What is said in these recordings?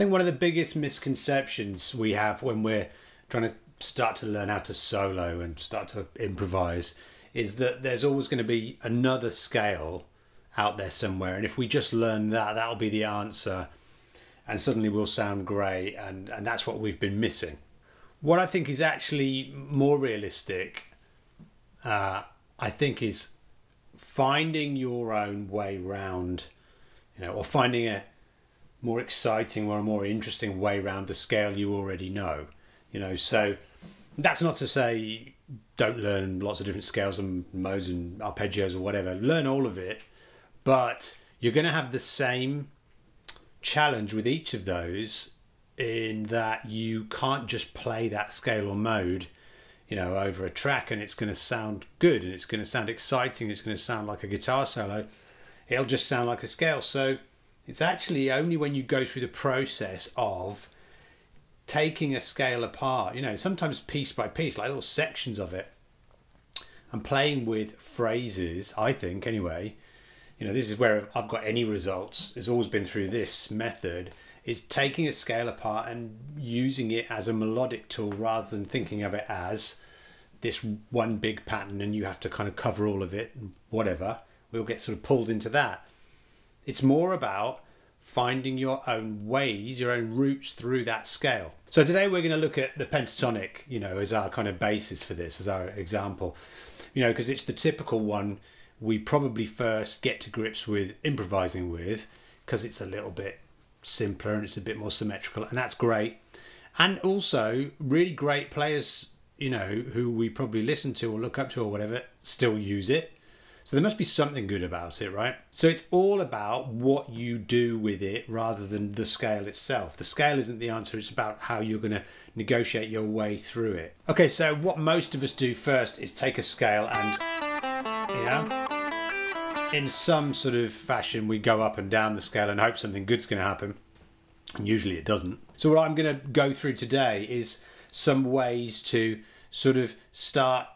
think one of the biggest misconceptions we have when we're trying to start to learn how to solo and start to improvise is that there's always going to be another scale out there somewhere, and if we just learn that, that'll be the answer and suddenly we'll sound great, and that's what we've been missing. What I think is actually more realistic, I think, is finding your own way round, or finding a more exciting or a more interesting way round the scale you already know. So that's not to say don't learn lots of different scales and modes and arpeggios or whatever. Learn all of it, but you're going to have the same challenge with each of those, in that you can't just play that scale or mode over a track and it's going to sound good and it's going to sound exciting, it's going to sound like a guitar solo. It'll just sound like a scale. So it's actually only when you go through the process of taking a scale apart, sometimes piece by piece, like little sections of it, and playing with phrases, I think anyway, this is where I've got any results. It's always been through this method, is taking a scale apart and using it as a melodic tool rather than thinking of it as this one big pattern and you have to kind of cover all of it and whatever. We'll get sort of pulled into that. It's more about finding your own ways, your own routes through that scale. So today we're going to look at the pentatonic, as our kind of basis for this, as our example, because it's the typical one we probably first get to grips with improvising with, because it's a little bit simpler and it's a bit more symmetrical, and that's great. And also really great players, who we probably listen to or look up to or whatever, still use it. So there must be something good about it, right? So it's all about what you do with it rather than the scale itself. The scale isn't the answer, it's about how you're going to negotiate your way through it. Okay, so what most of us do first is take a scale and, in some sort of fashion, we go up and down the scale and hope something good's going to happen. And usually it doesn't. So what I'm going to go through today is some ways to sort of start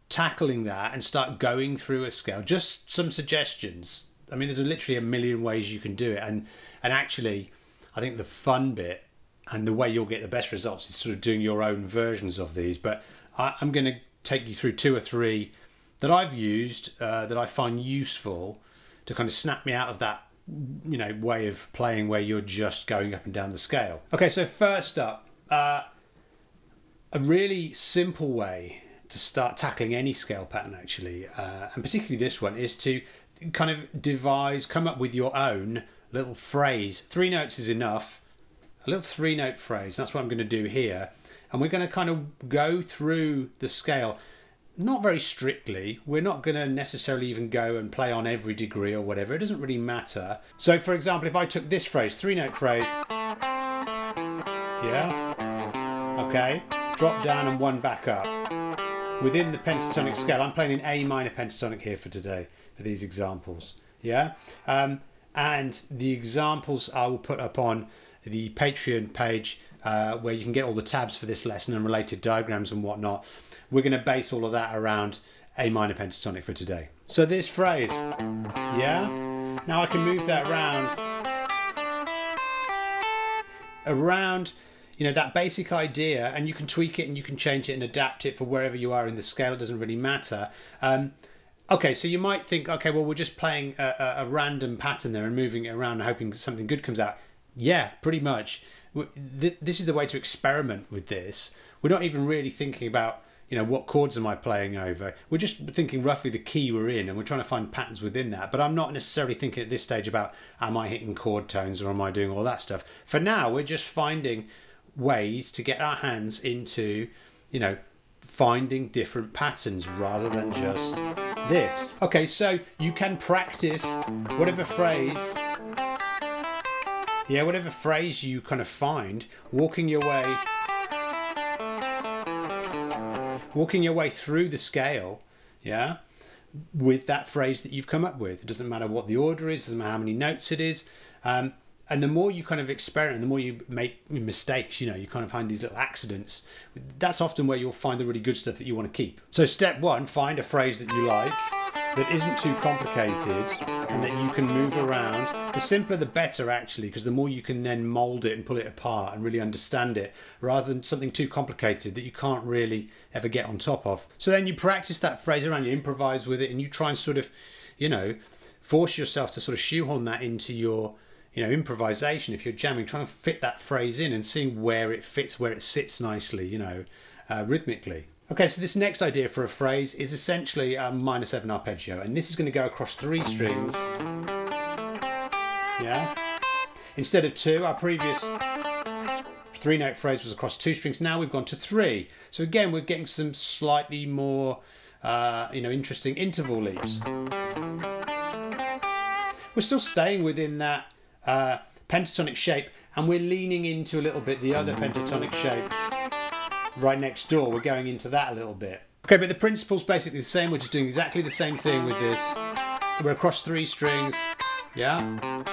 tackling that and start going through a scale. Just some suggestions. I mean, there's literally a million ways you can do it. And actually, I think the fun bit and the way you'll get the best results is sort of doing your own versions of these. But I'm going to take you through 2 or 3 that I've used that I find useful to kind of snap me out of that way of playing where you're just going up and down the scale. Okay, so first up, a really simple way to start tackling any scale pattern actually, and particularly this one, is to kind of come up with your own little phrase. 3 notes is enough, a little 3-note phrase. That's what I'm going to do here, and we're going to kind of go through the scale. Not very strictly. We're not going to necessarily even go and play on every degree or whatever. It doesn't really matter. So for example, if I took this phrase, 3-note phrase, okay, drop down and 1 back up. Within the pentatonic scale, I'm playing in A minor pentatonic here for today, for these examples, and the examples I will put up on the Patreon page, where you can get all the tabs for this lesson and related diagrams and whatnot. We're going to base all of that around A minor pentatonic for today. So this phrase, now I can move that around, that basic idea, and you can tweak it and you can change it and adapt it for wherever you are in the scale. It doesn't really matter. Okay, so you might think, okay, well, we're just playing a random pattern there and moving it around and hoping something good comes out. Yeah, pretty much. This is the way to experiment with this. We're not even really thinking about, what chords am I playing over? We're just thinking roughly the key we're in, and we're trying to find patterns within that. But I'm not necessarily thinking at this stage about, am I hitting chord tones or am I doing all that stuff? For now, we're just finding ways to get our hands into, finding different patterns rather than just this. Okay, so you can practice whatever phrase you kind of find, walking your way through the scale, with that phrase that you've come up with. It doesn't matter what the order is, doesn't matter how many notes it is. And the more you kind of experiment, the more you make mistakes, you kind of find these little accidents. That's often where you'll find the really good stuff that you want to keep. So step 1, find a phrase that you like. that isn't too complicated and that you can move around. The simpler the better, actually, because the more you can then mould it and pull it apart and really understand it, rather than something too complicated that you can't really ever get on top of. So then you practice that phrase around, you improvise with it, and you try and sort of, you know, force yourself to sort of shoehorn that into your, you know, improvisation. If you're jamming, trying to fit that phrase in and seeing where it fits, where it sits nicely, you know, rhythmically. Okay, so this next idea for a phrase is essentially a minor 7 arpeggio, and this is going to go across 3 strings. Yeah. Instead of 2, our previous 3-note phrase was across 2 strings. Now we've gone to 3. So again, we're getting some slightly more, you know, interesting interval leaps. We're still staying within that pentatonic shape, and we're leaning into a little bit the other pentatonic shape right next door. We're going into that a little bit. Okay, but the principle's basically the same. We're just doing exactly the same thing with this. We're across 3 strings, yeah?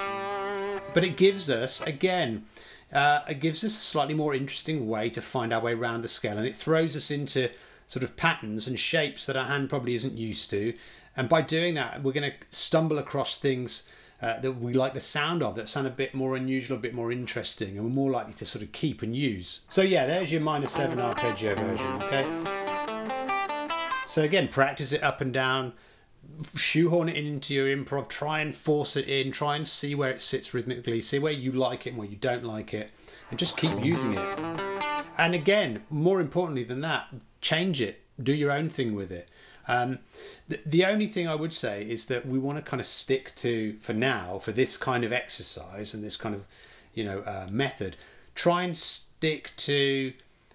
But it gives us, again, it gives us a slightly more interesting way to find our way around the scale, and it throws us into sort of patterns and shapes that our hand probably isn't used to. And by doing that, we're going to stumble across things that we like the sound of, that sound a bit more unusual, a bit more interesting, and we're more likely to sort of keep and use. So yeah, there's your minor 7 arpeggio version, okay? So again, practice it up and down, shoehorn it into your improv, try and force it in, try and see where it sits rhythmically, see where you like it and where you don't like it, and just keep using it. And again, more importantly than that, change it, do your own thing with it. The only thing I would say is that we want to kind of stick to, for now, for this kind of exercise and this kind of, you know, method, try and stick to,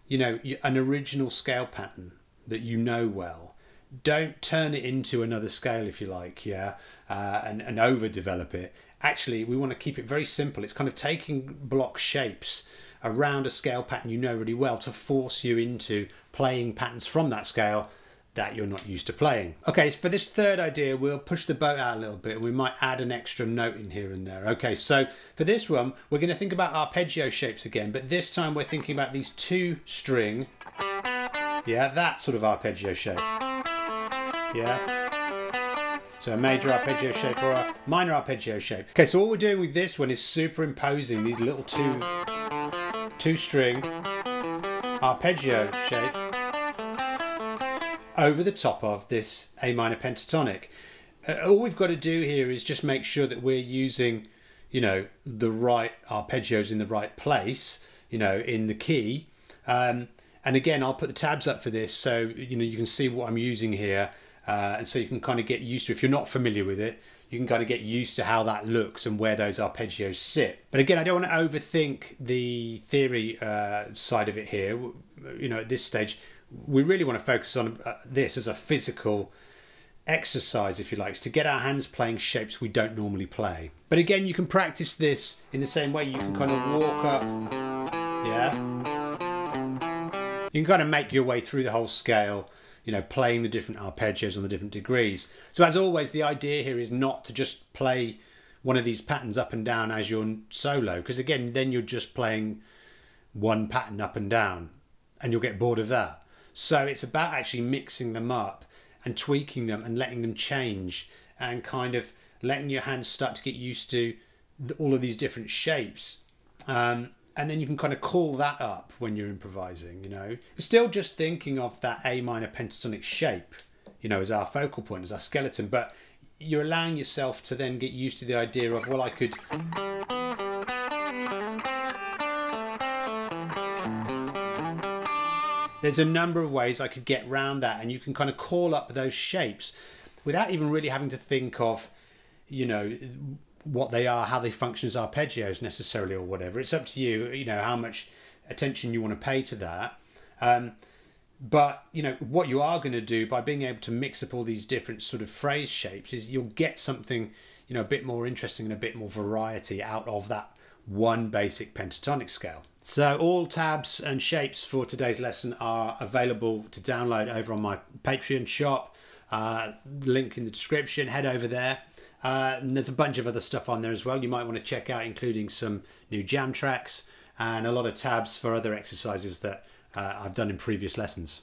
you know, an original scale pattern that you know well. Don't turn it into another scale, if you like, yeah, and overdevelop it. Actually, we want to keep it very simple. It's kind of taking block shapes around a scale pattern you know really well to force you into playing patterns from that scale that you're not used to playing. Okay, so for this third idea, we'll push the boat out a little bit, and we might add an extra note in here and there. Okay, so for this one, we're going to think about arpeggio shapes again, but this time we're thinking about these 2-string, yeah, that sort of arpeggio shape, yeah. So a major arpeggio shape or a minor arpeggio shape. Okay, so what we're doing with this one is superimposing these little 2-string arpeggio shapes over the top of this A minor pentatonic. All we've got to do here is just make sure that we're using, you know, the right arpeggios in the right place, you know, in the key. And again, I'll put the tabs up for this so, you know, you can see what I'm using here. And so you can kind of get used to, if you're not familiar with it, you can kind of get used to how that looks and where those arpeggios sit. But again, I don't want to overthink the theory side of it here. You know, at this stage, we really want to focus on this as a physical exercise, if you like, to get our hands playing shapes we don't normally play. But again, you can practice this in the same way. You can kind of walk up, yeah. You can kind of make your way through the whole scale, you know, playing the different arpeggios on the different degrees. So as always, the idea here is not to just play one of these patterns up and down as your solo, because again, then you're just playing one pattern up and down and you'll get bored of that. So it's about actually mixing them up and tweaking them and letting them change and kind of letting your hands start to get used to all of these different shapes. And then you can kind of call that up when you're improvising, you know. You're still just thinking of that A minor pentatonic shape, you know, as our focal point, as our skeleton, but you're allowing yourself to then get used to the idea of, well, I could... There's a number of ways I could get around that, and you can kind of call up those shapes without even really having to think of, you know, what they are, how they function as arpeggios necessarily or whatever. It's up to you, you know, how much attention you want to pay to that. But, you know, what you are going to do by being able to mix up all these different sort of phrase shapes is you'll get something, you know, a bit more interesting and a bit more variety out of that one basic pentatonic scale. So all tabs and shapes for today's lesson are available to download over on my Patreon shop. Link in the description, head over there. And there's a bunch of other stuff on there as well you might want to check out, including some new jam tracks and a lot of tabs for other exercises that I've done in previous lessons.